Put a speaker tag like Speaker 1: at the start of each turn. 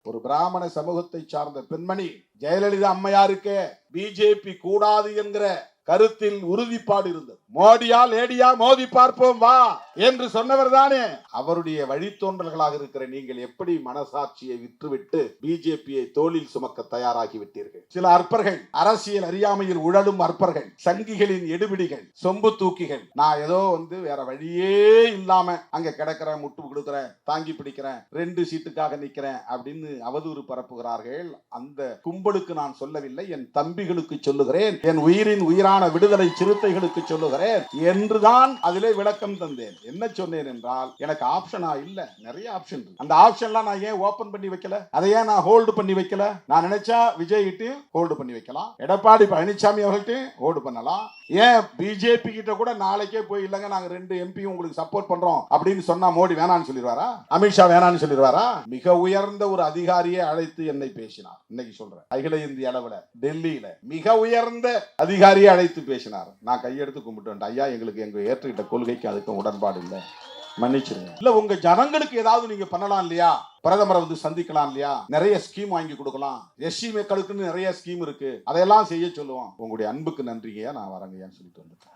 Speaker 1: ஒரு பிராமண சமூகத்தை சார்ந்த பெண்மணி ஜெயலலிதா அம்மையாருக்கு பிஜேபி கூடாது என்கிற கருத்தில் உறுதிப்பாடு இருந்தது. மோடியா லேடியா மோதி பார்ப்போம் வா என்று சொன்னவர் தானே. அவருடைய வழித்தோன்றல்களாக இருக்கிற நீங்கள் எப்படி மனசாட்சியை விற்றுவிட்டு பிஜேபியை தோளில் சுமக்க தயாராகி விட்டீர்கள்? சில அற்பர்கள், அரசியல் அறியாமையில் உழலும் அற்பர்கள், சங்கிகளின் எடுபிடிகள், சொம்பு தூக்கிகள், நான் ஏதோ வேற வழியே இல்லாம அங்க கிடக்கிறேன், முட்டு கொடுக்கிறேன், தாங்கி பிடிக்கிறேன், 2 சீட்டுக்காக நிக்கிறேன் அப்படின்னு அவதூறு பரப்புகிறார்கள். அந்த கும்பலுக்கு நான் சொல்லவில்லை, என் தம்பிகளுக்கு சொல்லுகிறேன், என் உயிரின் உயிரான விடுதலை சிறுத்தைகளுக்கு சொல்லுகிறேன் என்றுதான் அதிலே விளக்கம் தந்தேன். என்ன சொன்னேன் என்றால், எனக்கு ஆப்ஷனா இல்ல, நிறைய ஆப்ஷன் இருக்கு. அந்த ஆப்ஷன்லாம் நான் ஏன் ஓபன் பண்ணி வைக்கல? அதை ஏன் நான் ஹோல்டு பண்ணி வைக்கல? நான் நினைச்சா விஜய் கிட்ட ஹோல்டு பண்ணி வைக்கலாம், எடப்பாடி பழனிசாமி அவர்கள்ட்ட ஹோல்டு பண்ணலாம். ஏன் பிஜேபி கிட்ட கூட நாளைக்கே போய் இல்லங்க நாங்க 2 எம்பி உங்களுக்கு சப்போர்ட் பண்றோம் அப்படின்னு சொன்னா மோடி வேணான்னு சொல்லிடுவாரா? அமித்ஷா வேணான்னு சொல்லிடுவாரா? மிக உயர்ந்த ஒரு அதிகாரியை அழைத்து என்னை பேசினார். இன்னைக்கு சொல்றேன், அகில இந்திய அளவுல டெல்லியில மிக உயர்ந்த அதிகாரியை அழைத்து பேசினார். நான் கையெடுத்து கும்பிட்டு, ஐயா எங்களுக்கு எங்க ஏற்றுக்கிட்ட கொள்கைக்கு அதுக்கும் உடன்பாடு இல்லை, மன்னிச்சிருங்க. இல்ல உங்க ஜனங்களுக்கு ஏதாவது நீங்க பண்ணலாம் இல்லையா? பிரதமரை சந்திக்கலாம் இல்லையா? நிறைய ஸ்கீம் வாங்கி கொடுக்கலாம், எஸ்சி மக்களுக்குன்னு நிறைய ஸ்கீம் இருக்கு, அதையெல்லாம் செய்ய சொல்லுவோம். உங்களுடைய அன்புக்கு நன்றிங்கய்யா, நான் வரங்கய்யான்னு சொல்லிட்டு வந்துட்டேன்.